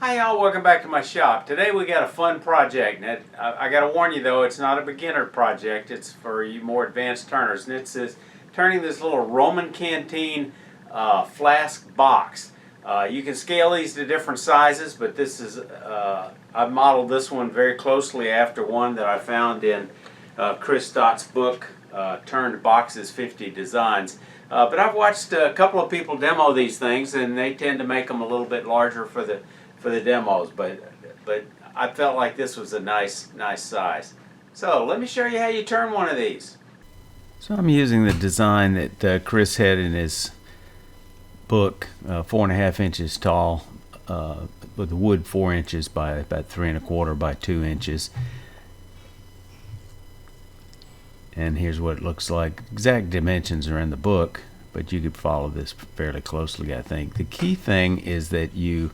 Hi y'all, welcome back to my shop. Today we got a fun project. And I got to warn you though, it's not a beginner project. It's for you more advanced turners. And it's turning this little Roman Canteen flask box. You can scale these to different sizes, but this is, I've modeled this one very closely after one that I found in Chris Stott's book, Turned Boxes 50 Designs. But I've watched a couple of people demo these things, and they tend to make them a little bit larger for the demos, but I felt like this was a nice size. So let me show you how you turn one of these. So I'm using the design that Chris had in his book, 4.5 inches tall, with the wood 4 inches by about 3 1/4 by 2 inches. And here's what it looks like. Exact dimensions are in the book, but you could follow this fairly closely, I think. The key thing is that you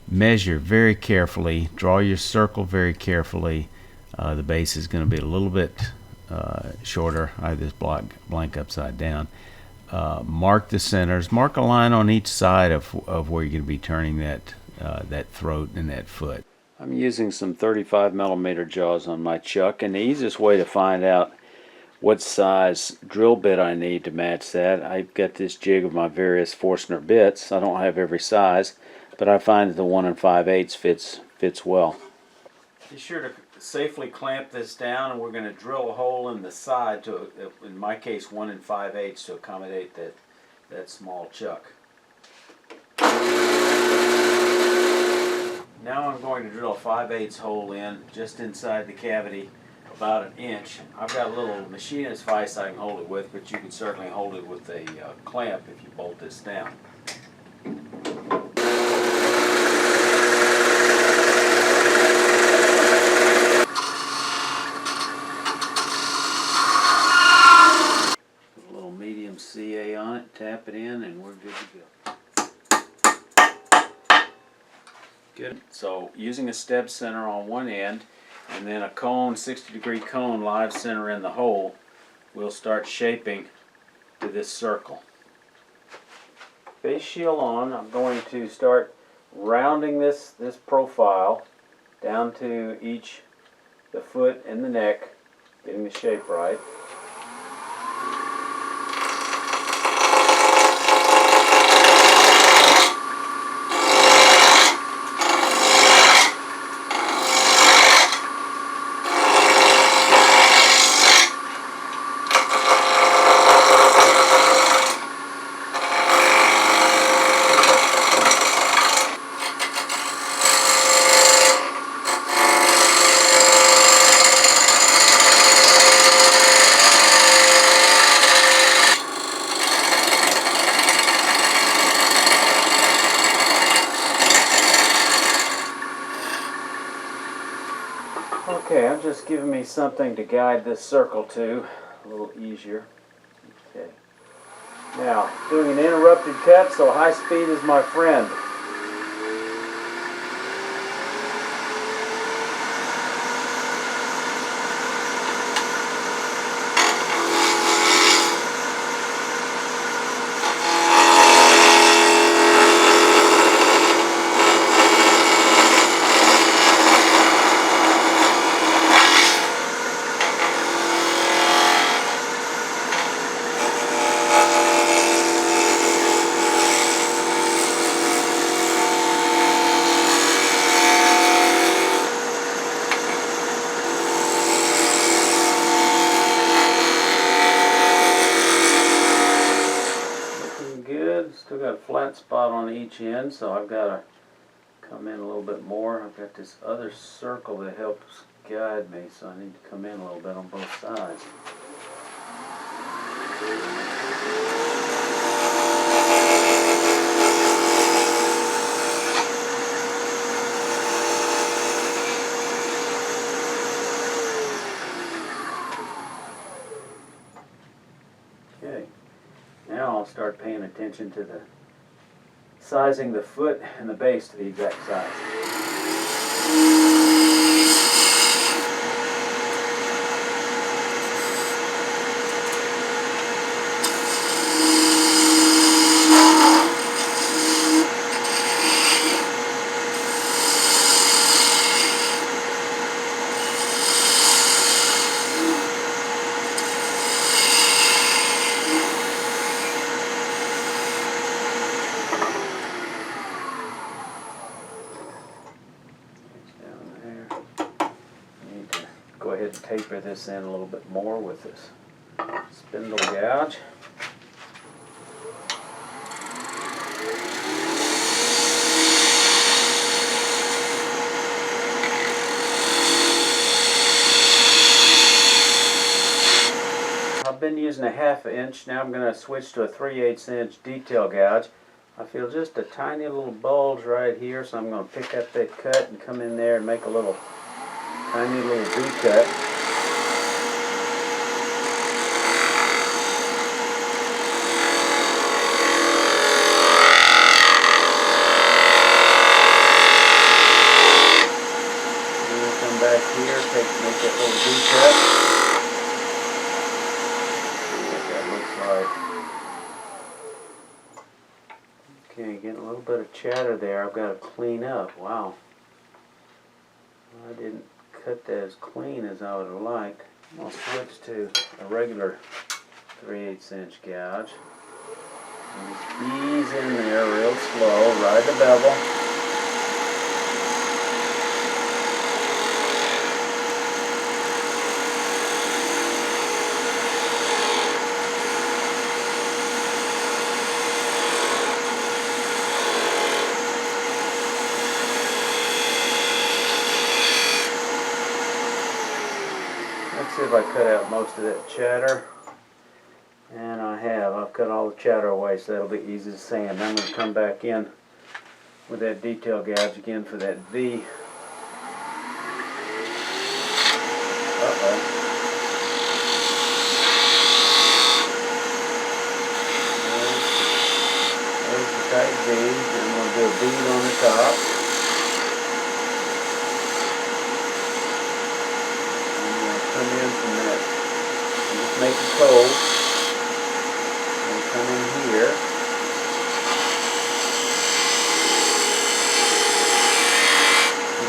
measure very carefully, draw your circle very carefully. The base is going to be a little bit shorter. I have this blank upside down. Mark the centers. Mark a line on each side of where you're going to be turning that throat and that foot. I'm using some 35 millimeter jaws on my chuck, and the easiest way to find out what size drill bit I need to match that, I've got this jig of my various Forstner bits. I don't have every size, but I find that the 1 5/8 fits well. Be sure to safely clamp this down, and we're going to drill a hole in the side to, in my case, 1 5/8 to accommodate that small chuck. Now I'm going to drill a 5/8 hole in just inside the cavity, about 1 inch. I've got a little machinist vise I can hold it with, but you can certainly hold it with a clamp if you bolt this down. CA on it, tap it in, and we're good to go. Good. So using a step center on one end and then a cone, 60-degree cone live center in the hole, we'll start shaping to this circle. Face shield on, I'm going to start rounding this profile down to the foot and the neck, getting the shape right. Okay, I'm just giving me something to guide this circle to, a little easier. Okay. Now, doing an interrupted cut, so high speed is my friend. Still got a flat spot on each end, so I've got to come in a little bit more. I've got this other circle that helps guide me, so I need to come in a little bit on both sides. Okay. Now I'll start paying attention to the sizing the foot and the base to the exact size. ahead and taper this in a little bit more with this spindle gouge. I've been using a 1/2 inch. Now I'm going to switch to a 3/8 inch detail gouge. I feel just a tiny little bulge right here, so I'm going to pick up that cut and come in there and make a little tiny little V-cut. And then come back here, make that little V-cut. Okay, getting a little bit of chatter there. I've got to clean up. Wow. I didn't cut that as clean as I would have liked. I'll switch to a regular 3/8 inch gouge. And just ease in there real slow. Ride the bevel. Let's see if I cut out most of that chatter. And I have. I've cut all the chatter away, so that'll be easy to sand. I'm going to come back in with that detail gouge again for that V. Uh-oh. There's the tight V. And I'm going to do a bead on the top. Come in from that and just make it cold and come in here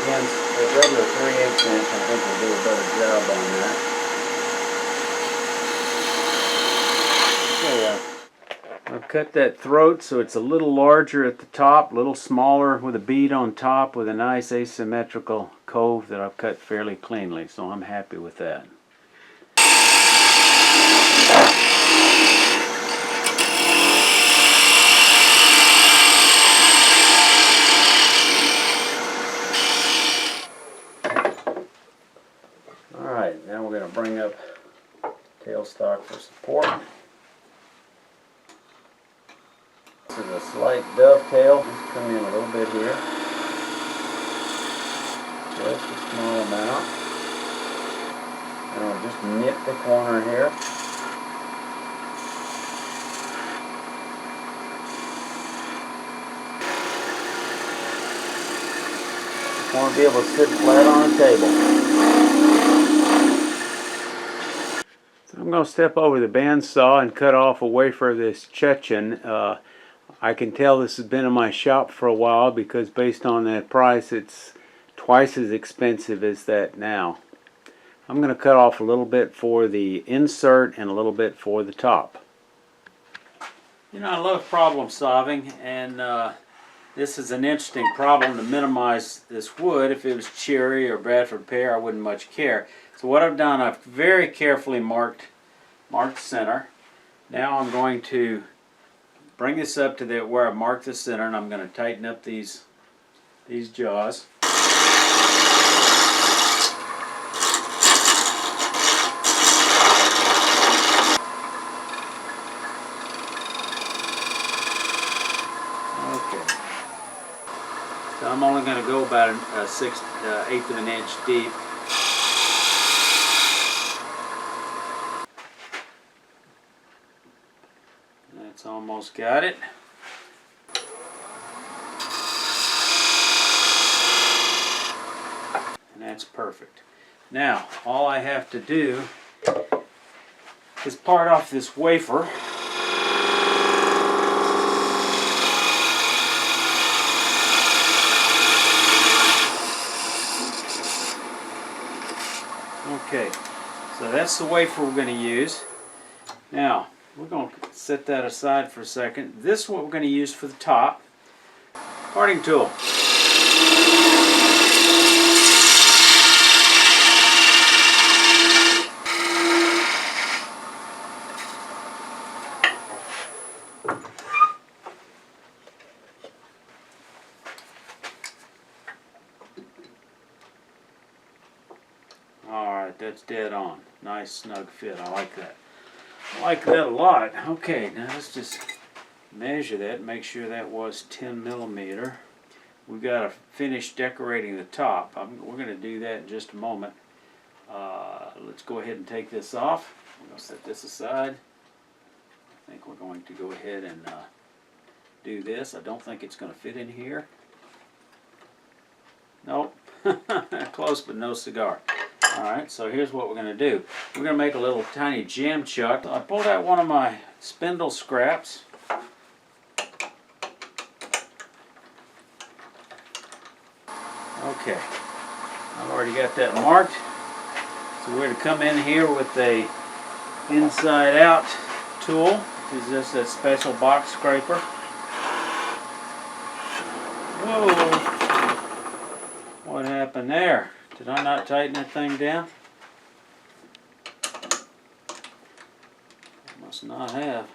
again. The regular 3/8 inch I think will do a better job on that. Okay, I've cut that throat so it's a little larger at the top, a little smaller with a bead on top with a nice asymmetrical cove that I've cut fairly cleanly, so I'm happy with that. Alright, now we're going to bring up tailstock for support. This is a slight dovetail. Just come in a little bit here. Just a small amount. And I'll just nip the corner here. I want to be able to sit flat on a table. So I'm going to step over the bandsaw and cut off a wafer of this Chechen. I can tell this has been in my shop for a while because based on that price it's twice as expensive as that now. I'm going to cut off a little bit for the insert and a little bit for the top. You know, I love problem solving, and this is an interesting problem to minimize this wood. If it was cherry or Bradford pear, I wouldn't much care. So what I've done, I've very carefully marked center. Now I'm going to bring this up to where I've marked the center, and I'm going to tighten up these jaws. Okay. So I'm only going to go about a 1/8 of an inch deep. That's almost got it. And that's perfect. Now, all I have to do is part off this wafer. Okay, so that's the wafer we're going to use. Now, we're going to set that aside for a second. This is what we're going to use for the top. Parting tool. Alright, that's dead on. Nice snug fit. I like that. I like that a lot. Okay, now let's just measure that, make sure that was 10 millimeter. We've got to finish decorating the top. We're going to do that in just a moment. Let's go ahead and take this off. I'm going to set this aside. I think we're going to go ahead and do this. I don't think it's going to fit in here. Nope. Close, but no cigar. Alright, so here's what we're going to do. We're going to make a little tiny jam chuck. I pulled out one of my spindle scraps. Okay, I've already got that marked. So we're going to come in here with a inside out tool. This is just a special box scraper. Whoa! What happened there? Did I not tighten that thing down? I must not have.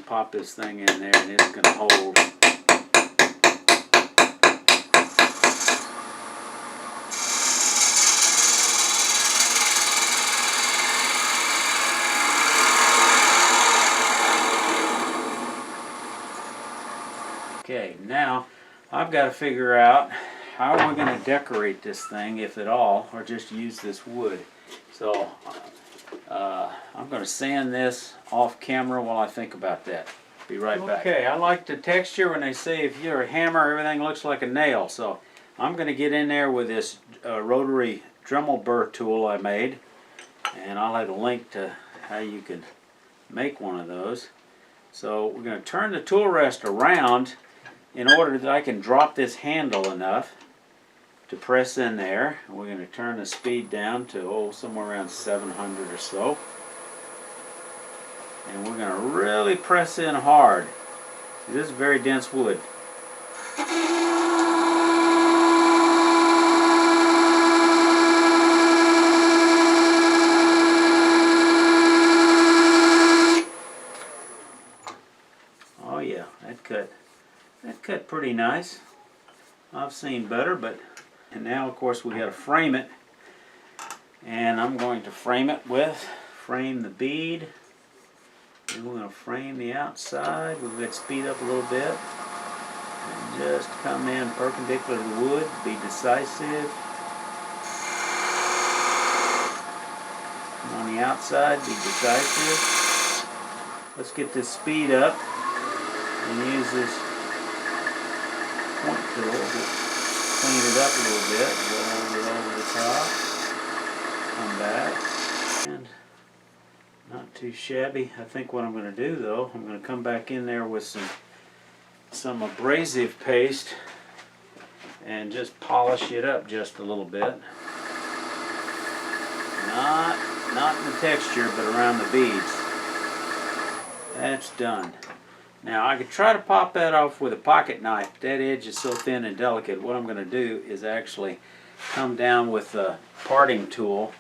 Pop this thing in there and it's going to hold. Okay, now I've got to figure out how we're going to decorate this thing, if at all, or just use this wood. So I'm going to sand this off camera while I think about that. Be right back. Okay, I like the texture when they say if you're a hammer, everything looks like a nail. So I'm going to get in there with this rotary Dremel burr tool I made. And I'll have a link to how you can make one of those. So we're going to turn the tool rest around in order that I can drop this handle enough to press in there. We're going to turn the speed down to somewhere around 700 or so. And we're going to really press in hard. This is very dense wood. Oh yeah, that cut pretty nice. I've seen better, but and now of course we got to frame it. And I'm going to frame it with the bead. And we're going to frame the outside. We've got to speed up a little bit. And just come in perpendicular to the wood. Be decisive. And on the outside, be decisive. Let's get this speed up. And use this point tool to clean it up a little bit. Roll it over the top. Come back. And not too shabby. I think what I'm going to do though, I'm going to come back in there with some abrasive paste and just polish it up just a little bit. Not in the texture, but around the beads. That's done. Now I could try to pop that off with a pocket knife. That edge is so thin and delicate. What I'm going to do is actually come down with a parting tool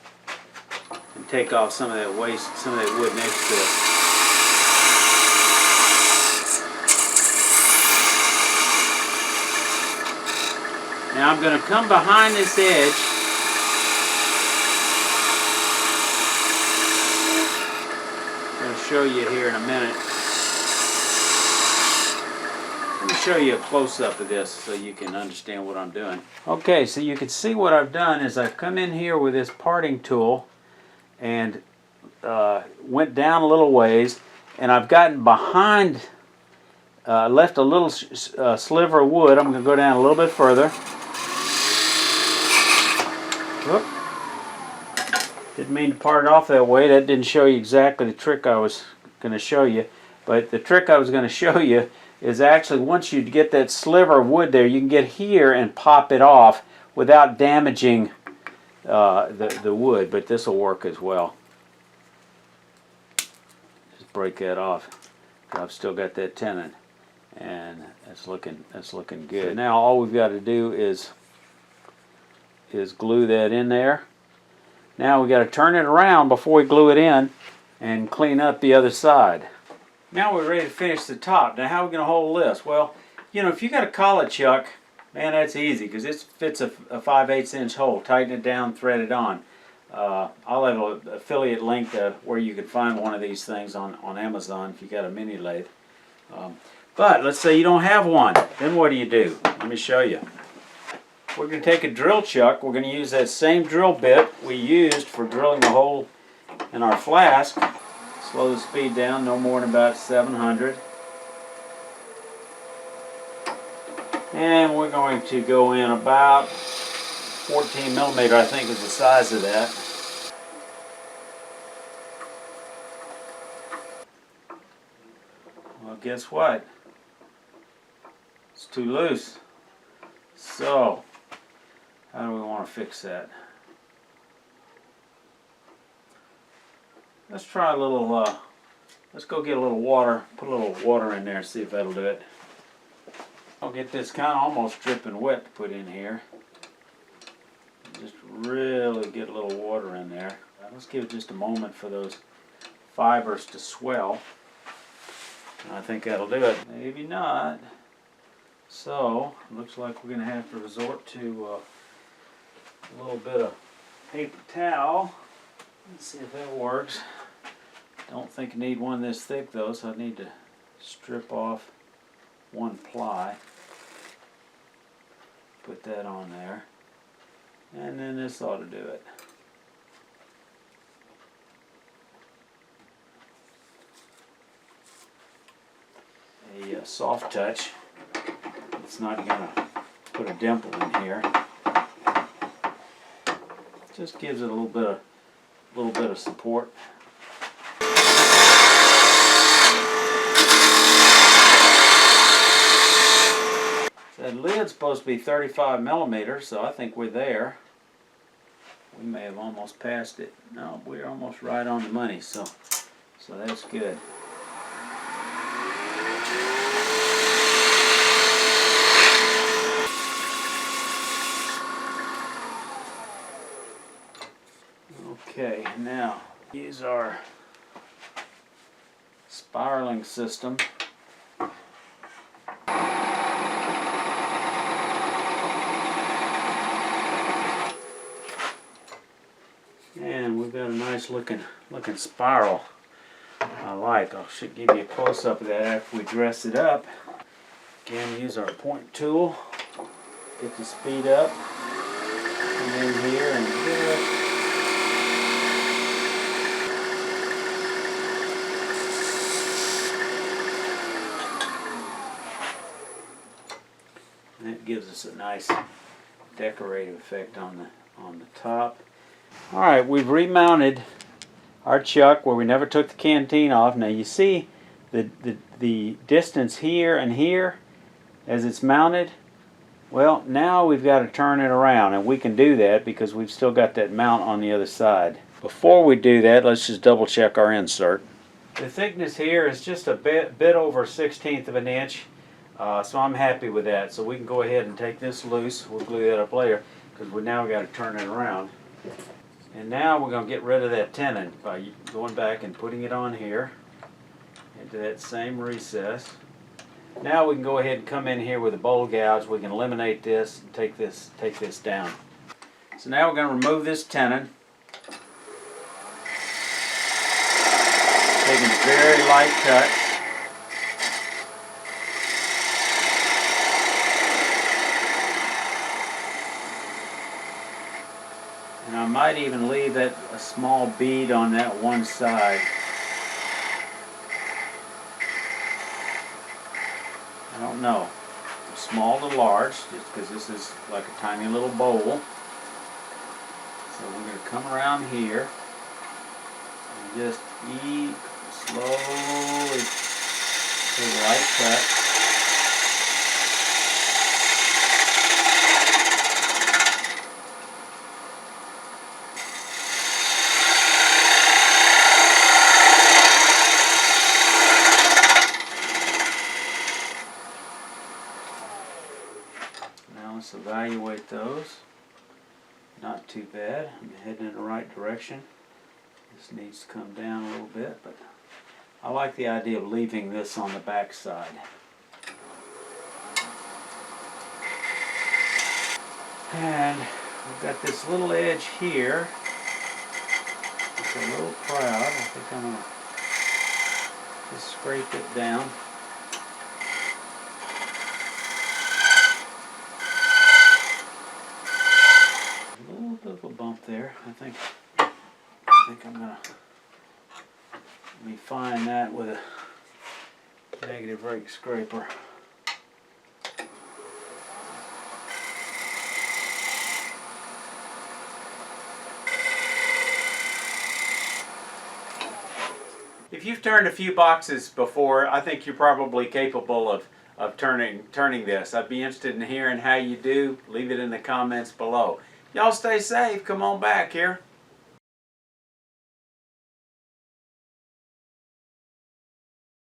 and take off some of that waste, some of that wood next to it. Now I'm going to come behind this edge. I'm going to show you here in a minute. Let me show you a close-up of this so you can understand what I'm doing. Okay, so you can see what I've done is I've come in here with this parting tool and went down a little ways, and I've gotten behind, left a little sliver of wood. I'm going to go down a little bit further. Whoop. Didn't mean to part it off that way. That didn't show you exactly the trick I was going to show you. But the trick I was going to show you is actually once you get that sliver of wood there, you can get here and pop it off without damaging the wood, but this will work as well. Just break that off. I've still got that tenon. and that's looking good. So now all we've got to do is glue that in there. Now we got to turn it around before we glue it in and clean up the other side. Now we're ready to finish the top. Now how are we going to hold this? Well, you know, if you got a collet chuck, man, that's easy because it fits a 5/8 inch hole. Tighten it down, thread it on. I'll have an affiliate link to where you can find one of these things on Amazon if you got a mini lathe. But let's say you don't have one. Then what do? Let me show you. We're going to take a drill chuck. We're going to use that same drill bit we used for drilling the hole in our flask. Slow the speed down, no more than about 700. And we're going to go in about 14 millimeter, I think is the size of that. Well, guess what? It's too loose. So, how do we want to fix that? Let's try a little, let's go get a little water, put a little water in there and see if that'll do it. I'll get this kind of almost dripping wet to put in here. Just really get a little water in there. Let's give it just a moment for those fibers to swell. I think that'll do it. Maybe not. So, looks like we're going to have to resort to a little bit of paper towel. Let's see if that works. Don't think I need one this thick though, so I need to strip off one ply. Put that on there. And then this ought to do it. A soft touch. It's not going to put a dimple in here. Just gives it a little bit of support. That lid's supposed to be 35 millimeters, so I think we're there. We may have almost passed it. No, we're almost right on the money, so that's good. Okay, now use our spiraling system. And we've got a nice looking spiral. I like. I should give you a close up of that after we dress it up. Again, use our point tool. Get the speed up. Come in here and do it. That gives us a nice decorative effect on the top. All right, we've remounted our chuck where we never took the canteen off. Now you see the distance here and here as it's mounted. Well, now we've got to turn it around, and we can do that because we've still got that mount on the other side. Before we do that, let's just double check our insert. The thickness here is just a bit over 1/16 of an inch. So I'm happy with that. So we can go ahead and take this loose. We'll glue that up later because now we got to turn it around. And now we're going to get rid of that tenon by going back and putting it on here into that same recess. Now we can go ahead and come in here with a bowl gouge. We can eliminate this and take this down. So now we're going to remove this tenon. Taking a very light cut. And I might even leave a small bead on that one side. I don't know. Small to large, just because this is like a tiny little bowl. So we're going to come around here and just slowly take a light cut. Let's evaluate those. Not too bad. I'm heading in the right direction. This needs to come down a little bit, but I like the idea of leaving this on the back side. And we've got this little edge here. It's a little proud. I think I'm going to just scrape it down. A little bit of a bump there. I think I'm going to refine that with a negative rake scraper. If you've turned a few boxes before, I think you're probably capable of turning this. I'd be interested in hearing how you do. Leave it in the comments below. Y'all stay safe. Come on back here.